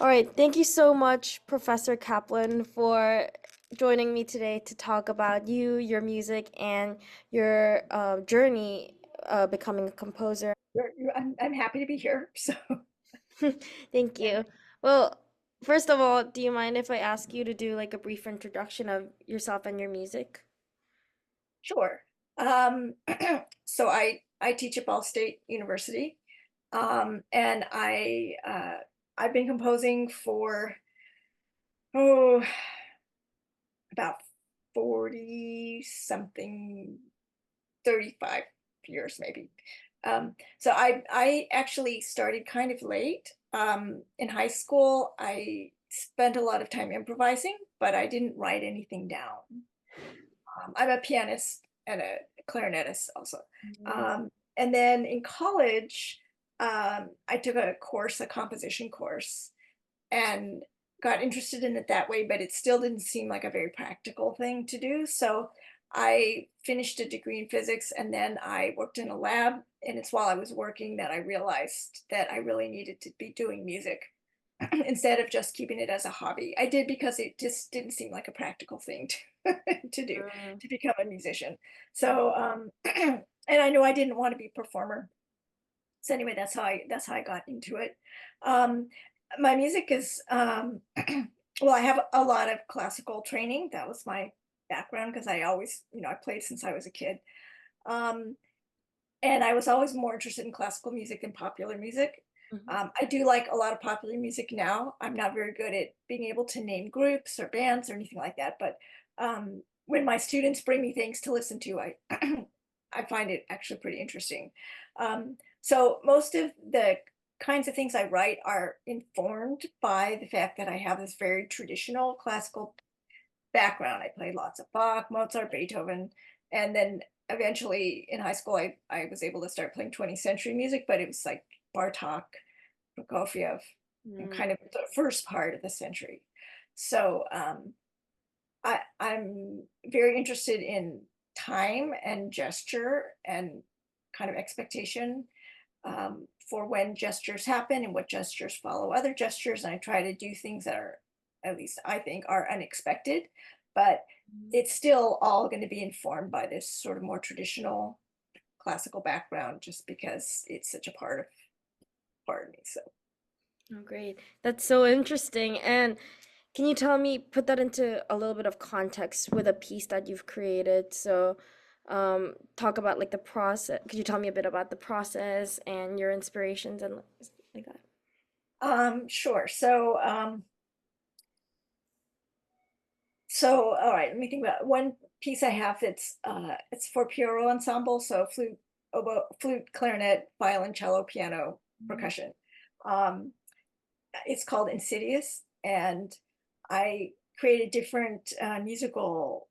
All right, thank you so much, Professor Kaplan, for joining me today to talk about you, your music, and your journey becoming a composer. I'm happy to be here. So, Thank and you. Well, first of all, do you mind if I ask you to do like a brief introduction of yourself and your music? sure. Um, so I teach at Ball State University, and I've been composing for oh about 40 something, 35 years maybe. So I actually started kind of late. In high school, I spent a lot of time improvising, but I didn't write anything down. I'm a pianist and a clarinetist also. Mm. And then in college, I took a course, a composition course, and got interested in it that way, but it still didn't seem like a very practical thing to do. So I finished a degree in physics and then I worked in a lab. And it's while I was working that I realized that I really needed to be doing music instead of just keeping it as a hobby. I did because it just didn't seem like a practical thing to, to do, Mm. to become a musician. So, and I knew I didn't want to be a performer. So anyway, that's how I got into it. Um, my music is well, I have a lot of classical training. That was my background because I always, I played since I was a kid. Um, and I was always more interested in classical music than popular music. Mhm. I do like a lot of popular music now. I'm not very good at being able to name groups or bands or anything like that, but when my students bring me things to listen to, I I find it actually pretty interesting. So most of the kinds of things I write are informed by the fact that I have this very traditional classical background. I played lots of Bach, Mozart, Beethoven, and then eventually in high school, I was able to start playing 20th century music, but it was like Bartok, Prokofiev, and Mm. kind of the first part of the century. So I'm very interested in time and gesture and kind of expectation for when gestures happen and what gestures follow other gestures. And I try to do things that are, at least I think, are unexpected, but it's still all going to be informed by this sort of more traditional classical background, just because it's such a part of me. So Oh, great. That's so interesting. And can you tell me, put that into a little bit of context with a piece that you've created? So, talk about like the process. Could you tell me a bit about the process and your inspirations and like that? sure. So all right, let me think about one piece I have that's it's for Pierrot ensemble, so flute, oboe, flute, clarinet, violoncello, piano, Mm. percussion. Um, it's called Insidious, and I created different musical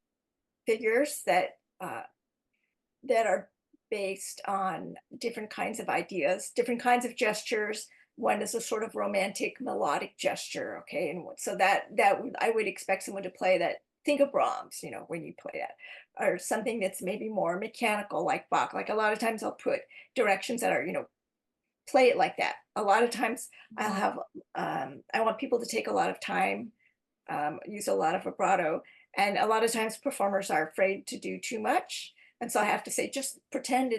figures that are based on different kinds of ideas, different kinds of gestures. One is a sort of romantic melodic gesture, okay, and so I would expect someone to play that. Think of Brahms, when you play that, or something that's maybe more mechanical, like Bach. Like a lot of times, I'll put directions that are, play it like that. A lot of times, I'll Mm. have, I want people to take a lot of time, use a lot of vibrato. And a lot of times performers are afraid to do too much. And so I have to say, just pretend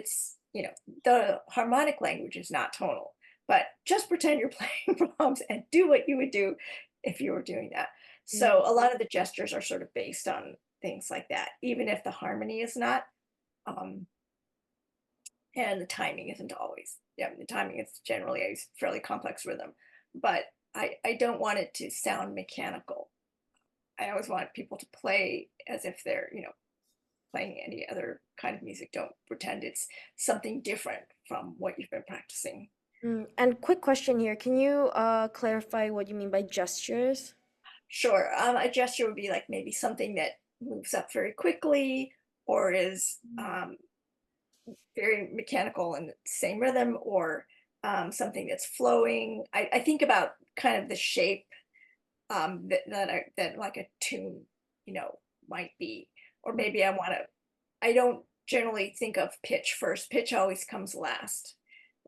the harmonic language is not tonal, but just pretend you're playing Brahms and do what you would do if you were doing that. So Mm. a lot of the gestures are sort of based on things like that, even if the harmony is not. Um, and the timing isn't always. Yeah, the timing is generally a fairly complex rhythm, but I don't want it to sound mechanical. I always want people to play as if they're, playing any other kind of music. Don't pretend it's something different from what you've been practicing. Mm. And quick question here. Can you clarify what you mean by gestures? Sure, a gesture would be like maybe something that moves up very quickly or is very mechanical in the same rhythm, or something that's flowing. I think about kind of the shape that like a tune, might be. Or Mm. maybe I don't generally think of pitch first. Pitch always comes last.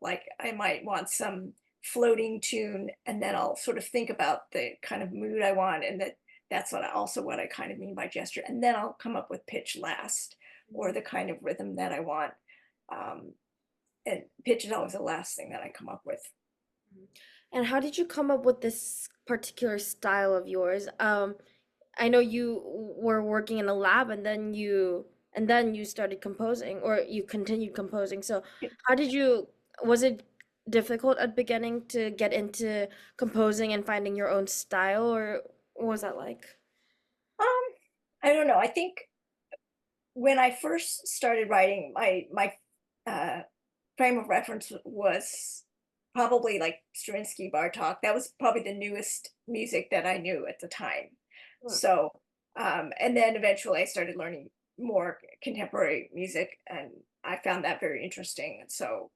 Like I might want some floating tune, and then I'll sort of think about the kind of mood I want, and that's what I kind of mean by gesture, and then I'll come up with pitch last, or Mhm. the kind of rhythm that I want. Um, and pitch is always the last thing that I come up with. And how did you come up with this particular style of yours? I know you were working in a lab and then you started composing or you continued composing. So how did you was it difficult at beginning to get into composing and finding your own style or what was that like? Um, I don't know. I think when I first started writing, my uh, frame of reference was probably like Stravinsky, Bartok. That was probably the newest music that I knew at the time. Hmm. So, and then eventually I started learning more contemporary music, and I found that very interesting. And so,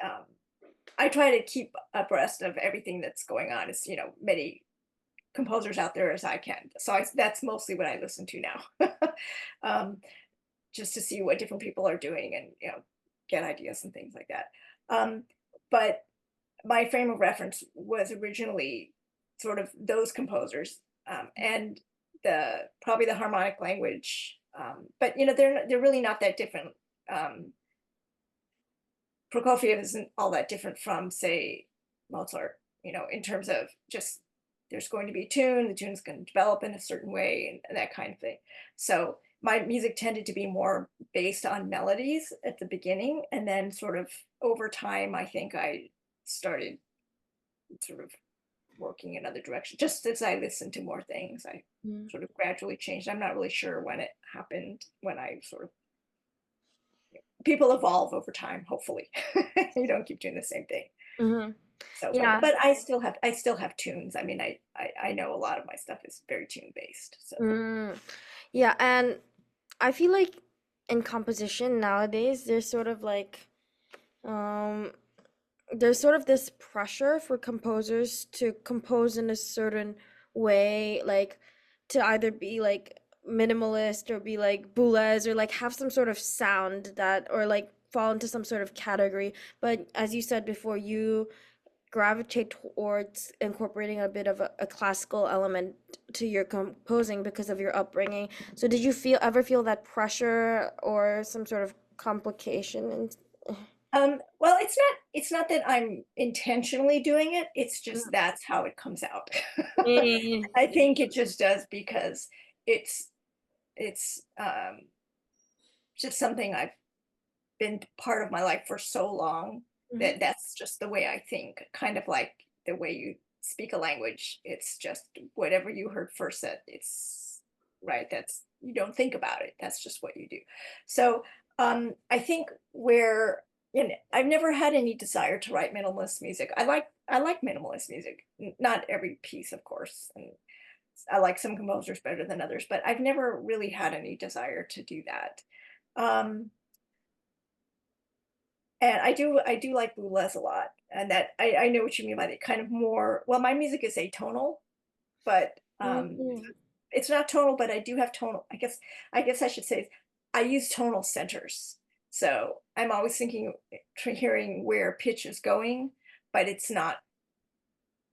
um, I try to keep abreast of everything that's going on. As many composers out there as I can. So that's mostly what I listen to now. um, just to see what different people are doing, and get ideas and things like that. Um, but my frame of reference was originally sort of those composers, and the probably the harmonic language. But they're really not that different. Um, Prokofiev isn't all that different from, say, Mozart. In terms of just there's going to be a tune, the tune's going to develop in a certain way, and that kind of thing. So my music tended to be more based on melodies at the beginning, and then sort of over time, I think I started sort of working in other directions. Just as I listened to more things, I Mm-hmm. sort of gradually changed. I'm not really sure when it happened, when I sort of people evolve over time, hopefully. You don't keep doing the same thing. Mm-hmm. So, but Yeah. but I still have tunes. I mean, I know a lot of my stuff is very tune based. So, Mm. Yeah, and I feel like in composition nowadays um there's sort of this pressure for composers to compose in a certain way, like to either be like minimalist or be like boulez or like have some sort of sound that or like fall into some sort of category. But as you said before, you gravitate towards incorporating a bit of a classical element to your composing because of your upbringing. So did you ever feel that pressure or some sort of complication and well, it's not that I'm intentionally doing it. It's just that's how it comes out. Mm, I think it just does because it's it's just something I've been part of my life for so long mhm, that that's just the way I think. Kind of like the way you speak a language. It's just whatever you heard first that it's right. That's you don't think about it. That's just what you do. So I think where I've never had any desire to write minimalist music. I like minimalist music. Not every piece, of course. And I like some composers better than others, but I've never really had any desire to do that. Um, and I do like bluegrass a lot, and that I know what you mean by that kind of more well, my music is atonal, but, mhm, it's not tonal, but I do have tonal I guess I should say I use tonal centers. So, I'm always thinking hearing where pitch is going, but it's not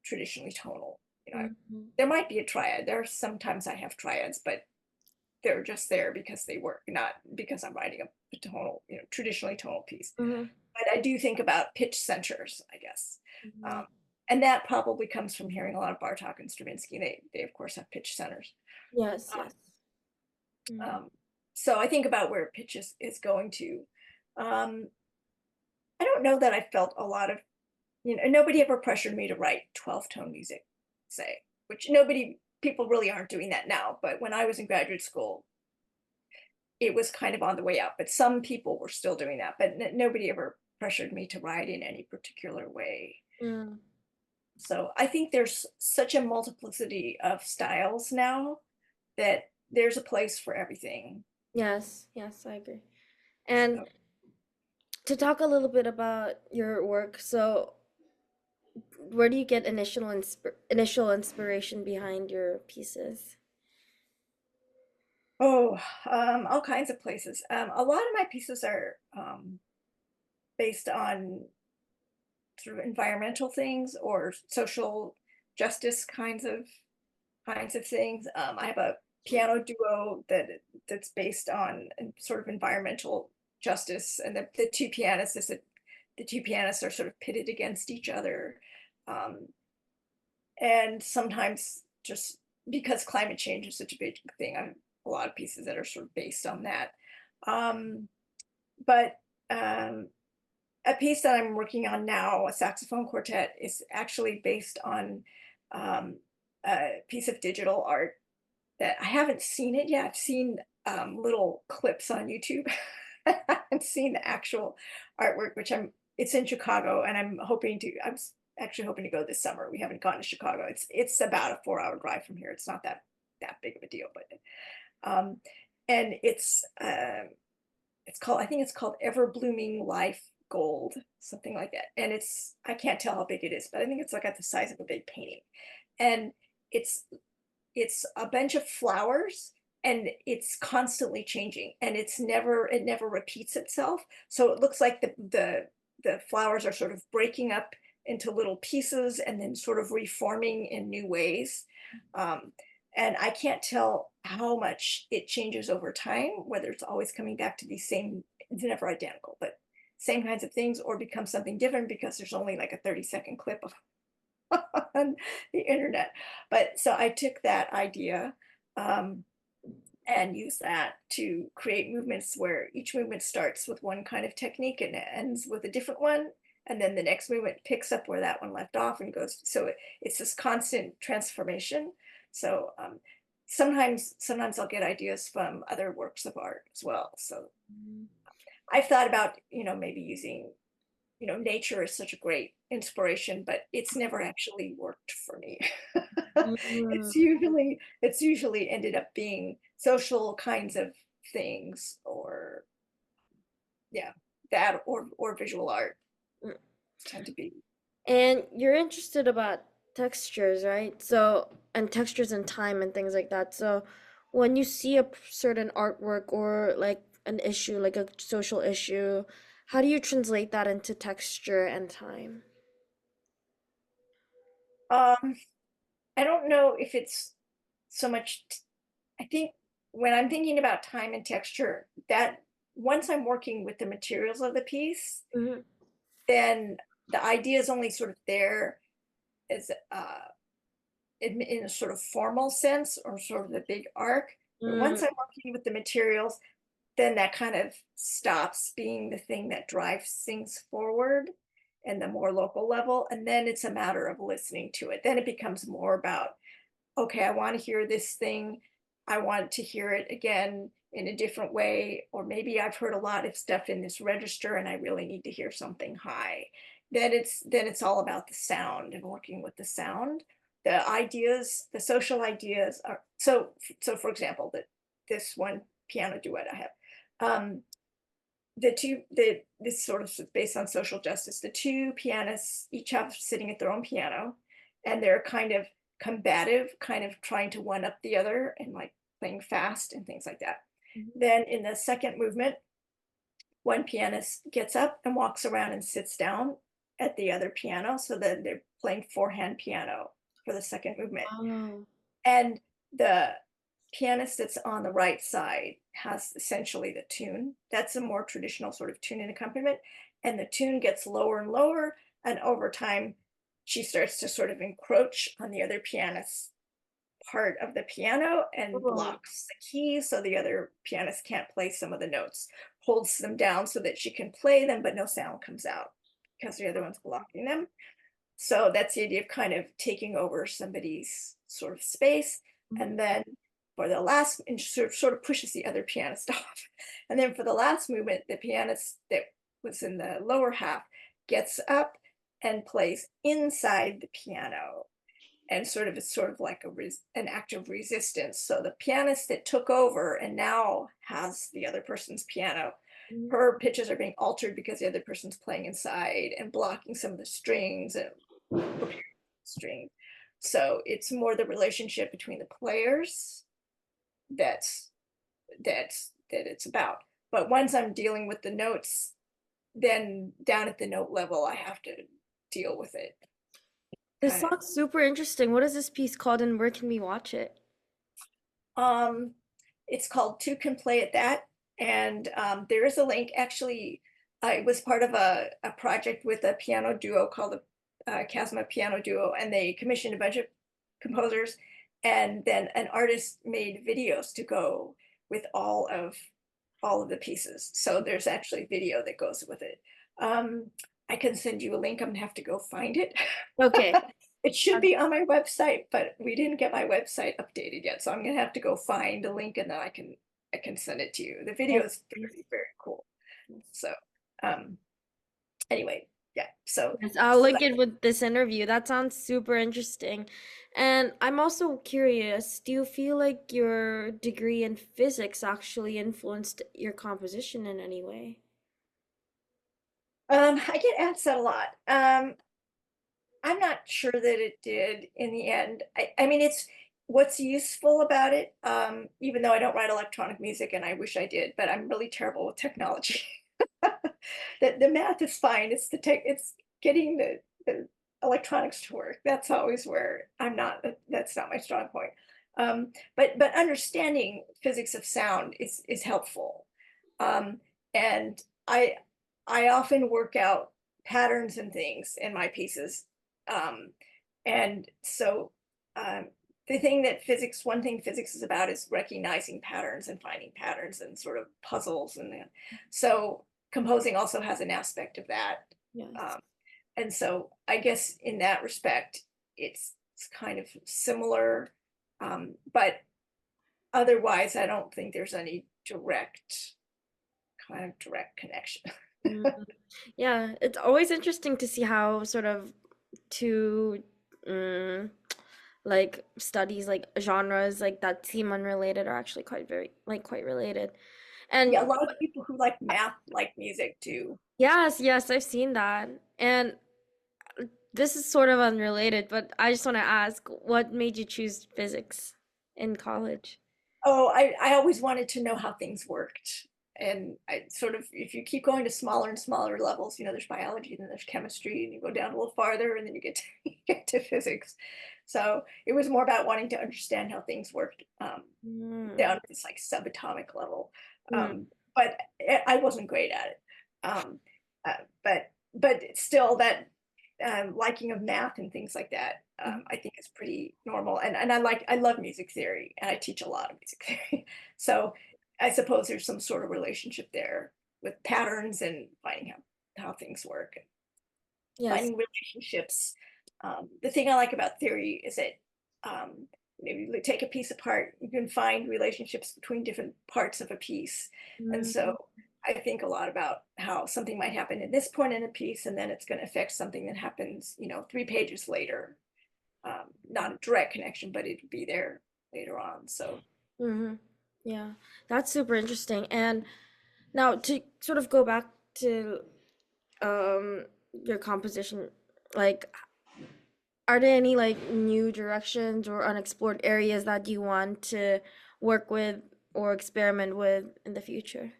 traditionally tonal, mhm, there might be a triad, there are sometimes I have triads, but they're just there because they work, not because I'm writing a tonal, traditionally tonal piece. mhm, But I do think about pitch centers, I guess. mhm. Um, and that probably comes from hearing a lot of Bartok and Stravinsky. They of course have pitch centers. Yes, yes. Mhm, Um, so I think about where pitch is going to. Um, I don't know that I felt a lot of, nobody ever pressured me to write 12-tone music, say, which people really aren't doing that now. But when I was in graduate school, it was kind of on the way out. But some people were still doing that, but nobody ever pressured me to write in any particular way. mm. So I think there's such a multiplicity of styles now that there's a place for everything. Yes, yes, I agree. And So, to talk a little bit about your work, so where do you get initial inspiration behind your pieces? oh, all kinds of places. A lot of my pieces are based on sort of environmental things or social justice kinds of things. I have a piano duo that's based on sort of environmental justice, and the two pianists is that the two pianists are sort of pitted against each other, um, and sometimes just because climate change is such a big thing, I have a lot of pieces that are sort of based on that. Um, but a piece that I'm working on now, a saxophone quartet, is actually based on a piece of digital art that I haven't seen it yet. I've seen little clips on YouTube. I haven't seen the actual artwork, which it's in Chicago, and actually hoping to go this summer. We haven't gone to Chicago. It's about a 4 hour drive from here. It's not that big of a deal, but um, and it's called, I think it's called Ever Blooming Life Gold, something like that. And I can't tell how big it is, but I think it's like at the size of a big painting. And it's it's a bunch of flowers, and it's constantly changing, and it never repeats itself. So it looks like the flowers are sort of breaking up into little pieces and then sort of reforming in new ways. Um, and I can't tell how much it changes over time, whether it's always coming back to these same, it's never identical, but same kinds of things, or become something different because there's only like a 30-second clip of on the internet. But so I took that idea um, and used that to create movements where each movement starts with one kind of technique and ends with a different one. And then the next movement picks up where that one left off and goes. So it's this constant transformation. So sometimes I'll get ideas from other works of art as well. So I've thought about, maybe using, nature is such a great inspiration, but it's never actually worked for me. Mm. It's usually ended up being social kinds of things, or yeah, that or visual art Mm. tend to be. And you're interested about textures, right? So, and textures and time and things like that. So, when you see a certain artwork or like an issue, like a social issue, how do you translate that into texture and time? Um, I don't know if it's so much. I think when I'm thinking about time and texture, that once I'm working with the materials of the piece, Hmm. then the idea is only sort of there as in a sort of formal sense or sort of the big arc. But once Mm. I'm working with the materials, then that kind of stops being the thing that drives things forward and the more local level. And then it's a matter of listening to it. Then it becomes more about, okay, I want to hear this thing. I want to hear it again in a different way. Or maybe I've heard a lot of stuff in this register and I really need to hear something high. Then it's all about the sound and working with the sound. The ideas, the social ideas are so for example, that this one piano duet I have. This sort of based on social justice. The two pianists each have sitting at their own piano, and they're kind of combative, kind of trying to one up the other and like playing fast and things like that. Then in the second movement, one pianist gets up and walks around and sits down at the other piano, so that they're playing four-hand piano for the second movement. Oh. And the pianist that's on the right side has essentially the tune. That's a more traditional sort of tune and accompaniment. And the tune gets lower and lower. And over time, she starts to sort of encroach on the other pianist's part of the piano and Oh. blocks the keys so the other pianist can't play some of the notes, holds them down so that she can play them, but no sound comes out because the other one's blocking them. So that's the idea of kind of taking over somebody's sort of space. And then for the last, and sort of pushes the other pianist off. And then for the last movement, the pianist that was in the lower half gets up and plays inside the piano. And sort of it's sort of like an act of resistance. So the pianist that took over and now has the other person's piano, her pitches are being altered because the other person's playing inside and blocking some of the strings and preparing string. So it's more the relationship between the players that it's about. But once I'm dealing with the notes, then down at the note level, I have to deal with it. This Kind sounds super interesting. What is this piece called and where can we watch it? of. It's called Two Can Play at That, and there is a link. Actually, it was part of a project with a piano duo called the Chasma Piano Duo, and they commissioned a bunch of composers, and then an artist made videos to go with all of the pieces. So there's actually video that goes with it. Um, I can send you a link. I'm gonna have to go find it. Okay. It should be on my website, but we didn't get my website updated yet, so I'm gonna have to go find a link and then I can send it to you. The video Yes, is please. very, very cool. Yes. So um anyway, yeah. So Yes, I'll so link that it with this interview. That sounds super interesting. And I'm also curious, do you feel like your degree in physics actually influenced your composition in any way? I get asked that a lot. I'm not sure that it did in the end. I mean, it's what's useful about it, even though I don't write electronic music and I wish I did, but I'm really terrible with technology. The math is fine. It's the tech, it's getting the electronics to work. That's always where I'm not, that's not my strong point. But understanding physics of sound is helpful. Um, and I I often work out patterns and things in my pieces. Um, and so um, the thing that physics, one thing physics is about is recognizing patterns and finding patterns and sort of puzzles. And so composing also has an aspect of that. Yes. Um, and so I guess in that respect, it's kind of similar. But otherwise, I don't think there's any direct connection. Mm, yeah, it's always interesting to see how sort of two mm, like studies like genres like that seem unrelated are actually quite related. Yeah, a And lot of people who like math like music too. yes, yes, I've seen that. And this is sort of unrelated, but I just want to ask, what made you choose physics in college? Oh, I always wanted to know how things worked. And I sort of, if you keep going to smaller and smaller levels, you know, there's biology, and then there's chemistry, and you go down a little farther, and then you get to, you get to physics. So it was more about wanting to understand how things worked Mm, down to this like subatomic level. mm, But I wasn't great at it. Um, but still, that liking of math and things like that, mm, I think is pretty normal. And I love music theory, and I teach a lot of music theory. So I suppose there's some sort of relationship there with patterns and finding how things work, yes. finding relationships. The thing I like about theory is that you take a piece apart, you can find relationships between different parts of a piece. And so Mm, I think a lot about how something might happen at this point in a piece, and then it's going to affect something that happens, 3 pages later. Not a direct connection, but it'd be there later on. So mhm. Yeah, that's super interesting. And now to sort of go back to your composition, like are there any like new directions or unexplored areas that you want to work with or experiment with in the future?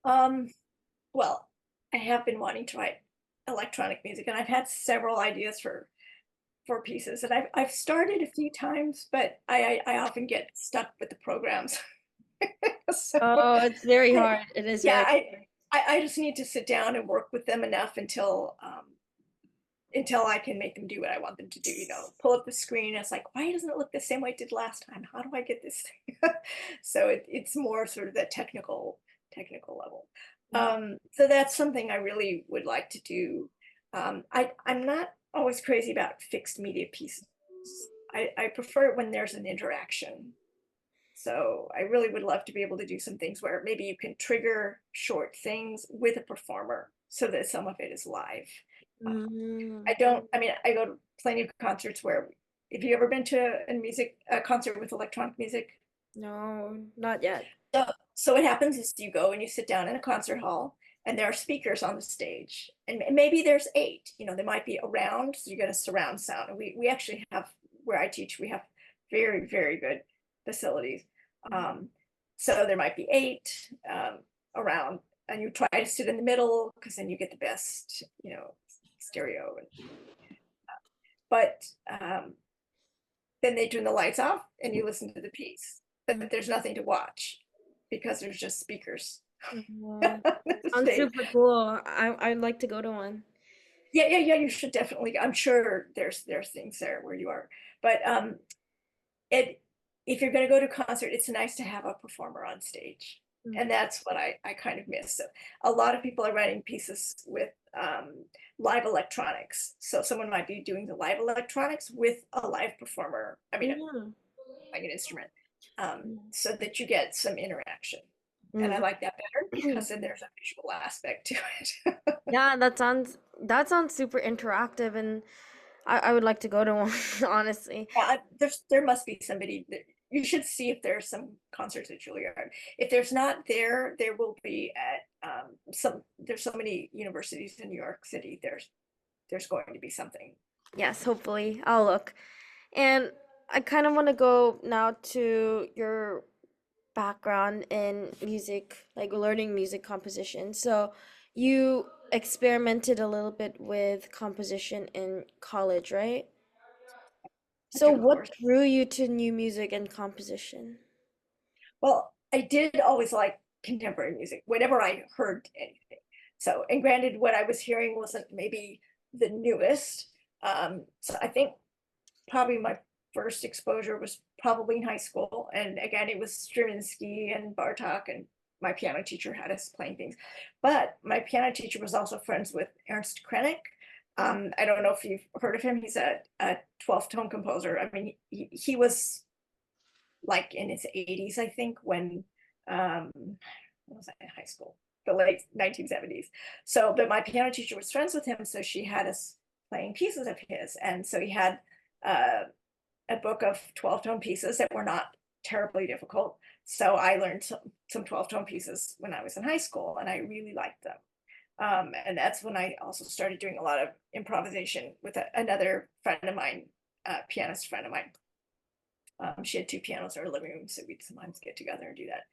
um, well, I have been wanting to write electronic music, and I've had several ideas for pieces, and I've started a few times, but I often get stuck with the programs. So Oh, it's very I, hard. It is yeah, very I just need to sit down and work with them enough until I can make them do what I want them to do. Pull up the screen. And it's like, why doesn't it look the same way it did last time? How do I get this thing? So it's more sort of that technical level. hard. So that's something I really would like to do. I'm not always crazy about fixed media pieces. I prefer it when there's an interaction. So I really would love to be able to do some things where maybe you can trigger short things with a performer so that some of it is live. Uh, I Mm, don't, I mean, I go to plenty of concerts where, have you ever been to a concert with electronic music? no, not yet. So what happens is you go and you sit down in a concert hall, and there are speakers on the stage, and maybe there's eight. There might be around, so you get a surround sound. And we actually have, where I teach, we have very, very good facilities. Um, so there might be eight around, and you try to sit in the middle because then you get the best stereo. But then they turn the lights off and you listen to the piece. But Mm. there's nothing to watch because there's just speakers Wow. on the Sounds stage. super cool. I'd like to go to one. Yeah, yeah, yeah. You should definitely. I'm sure there's things there where you are, but it if you're going to go to a concert, it's nice to have a performer on stage, Mm. and that's what I kind of miss. So a lot of people are writing pieces with live electronics. So someone might be doing the live electronics with a live performer. I mean, Yeah. like an instrument, so that you get some interaction. And I Mhm. like that better because then there's a visual aspect to it. Yeah, that sounds super interactive, and I would like to go to one, honestly. Yeah, there must be somebody that you should see if there's some concerts at Juilliard. If there's not there, there will be at some. There's so many universities in New York City. There's going to be something. Yes, hopefully I'll look. And I kind of want to go now to your background in music, like learning music composition. So you experimented a little bit with composition in college, right? I So took a what course. drew you to new music and composition? Well, I did always like contemporary music whenever I heard anything. So, and granted, what I was hearing wasn't maybe the newest. So I think probably my first exposure was probably in high school. And again, it was Stravinsky and Bartok, and my piano teacher had us playing things. But my piano teacher was also friends with Ernst Krenek. I don't know if you've heard of him. He's a 12 tone composer. I mean, he was like in his 80s, I think, when what was I in high school? The late 1970s. So, but my piano teacher was friends with him, so she had us playing pieces of his. And so he had uh, a book of 12 tone pieces that were not terribly difficult. So I learned some 12 tone pieces when I was in high school, and I really liked them. And that's when I also started doing a lot of improvisation with another friend of mine, pianist friend of mine. She had two pianos in her living room, so we'd sometimes get together and do that.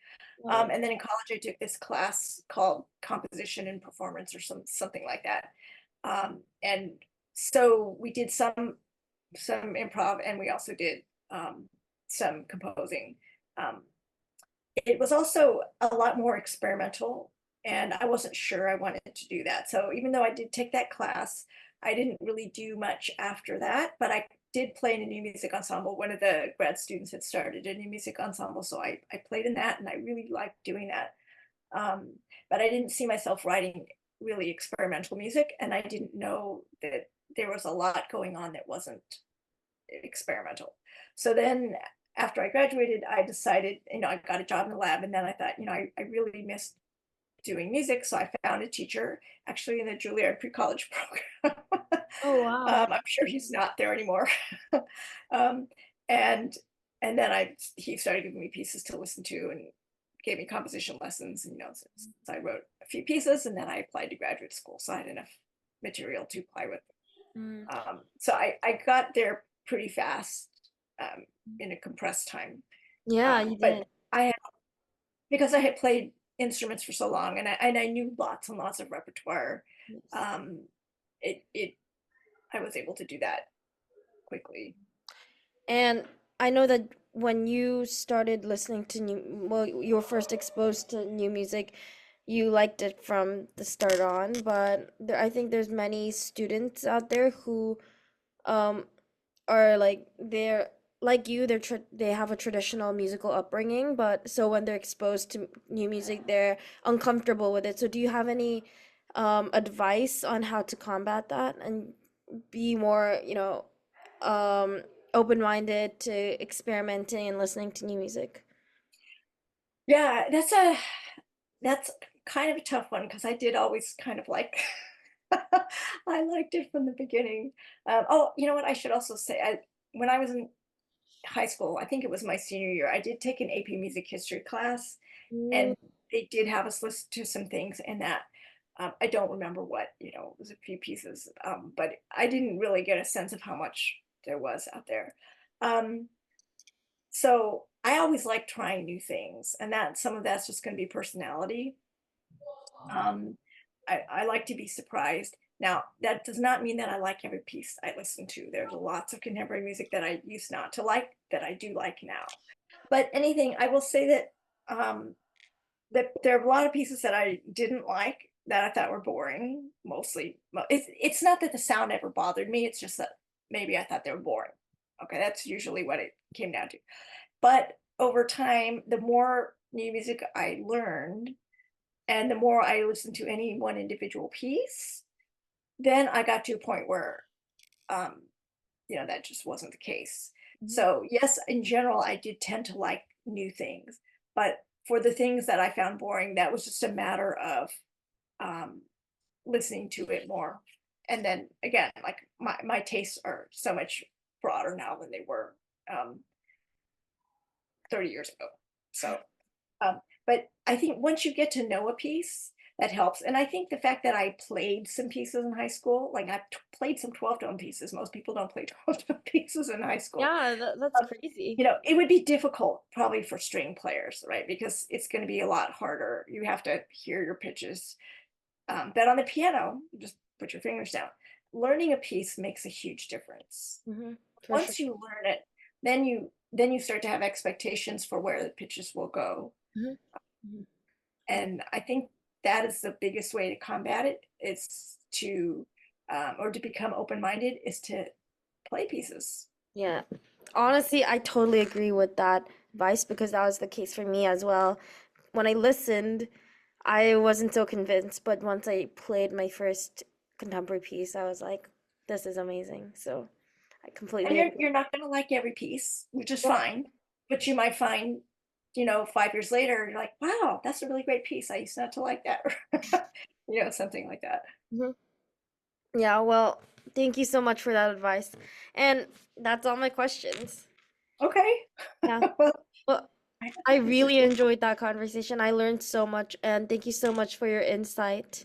Wow. And then in college, I took this class called composition and performance, or something like that. And so we did some improv, and we also did some composing. Um, it was also a lot more experimental, and I wasn't sure I wanted to do that. So even though I did take that class, I didn't really do much after that, but I did play in a new music ensemble. One of the grad students had started a new music ensemble, so I played in that, and I really liked doing that. Um, but I didn't see myself writing really experimental music, and I didn't know that there was a lot going on that wasn't experimental. So then after I graduated, I decided, I got a job in the lab, and then I thought, I really missed doing music. So I found a teacher actually in the Juilliard pre-college program. Oh, wow. I'm sure he's not there anymore. um, and and then he started giving me pieces to listen to and gave me composition lessons. And so I wrote a few pieces, and then I applied to graduate school, so I had enough material to apply with. Mm. So I got there pretty fast, um, in a compressed time. Yeah, you But did. I had, because I had played instruments for so long, and I knew lots and lots of repertoire. Yes. Um, it I was able to do that quickly. And I know that when you started listening to well, you were first exposed to new music, you liked it from the start on, but I think there's many students out there who um are like they're like you, they have a traditional musical upbringing, but so when they're exposed to new music, they're uncomfortable with it. So do you have any advice on how to combat that and be more, um open-minded to experimenting and listening to new music? Yeah, that's kind of a tough one because I did always kind of like I liked it from the beginning. Oh, you know what? I should also say, when I was in high school, I think it was my senior year, I did take an AP Music History class, Mm. and they did have us listen to some things in that. I don't remember what, it was a few pieces, but I didn't really get a sense of how much there was out there. Um, so I always like trying new things, and that some of that's just going to be personality. Um, I like to be surprised. Now, that does not mean that I like every piece I listen to. There's lots of contemporary music that I used not to like that I do like now. But anything, I will say um, that there are a lot of pieces that I didn't like that I thought were boring. Mostly, it's not that the sound ever bothered me. It's just that maybe I thought they were boring. Okay, that's usually what it came down to. But over time, the more new music I learned, and the more I listened to any one individual piece, then I got to a point where um, that just wasn't the case. Mhm. So, yes, in general, I did tend to like new things, but for the things that I found boring, that was just a matter of um, listening to it more. And then again, like my tastes are so much broader now than they were um, 30 years ago. So, but I think once you get to know a piece, that helps. And I think the fact that I played some pieces in high school, like played some 12 tone pieces. Most people don't play 12 tone pieces in high school. Yeah, that's Um, crazy. it would be difficult probably for string players, right? Because it's going to be a lot harder. You have to hear your pitches. But on the piano, you just put your fingers down. Learning a piece makes a huge difference. For sure. Once you learn it, then you start to have expectations for where the pitches will go. Mhm. Mhm. And I think that is the biggest way to combat it is to or to become open-minded is to play pieces. Yeah. Honestly, I totally agree with that advice because that was the case for me as well. When I listened, I wasn't so convinced, but once I played my first contemporary piece, I was like, this is amazing. So I And completely you're agree. you're not going to like every piece, which is Yeah. fine, but you might find 5 years later you're like, wow, that's a really great piece. I used not to like that. Something like that. Mhm. Yeah, well, thank you so much for that advice. And that's all my questions. Okay. Yeah. Well, Well, I I this is really enjoyed that conversation. I learned so much, and thank you so much for your insight.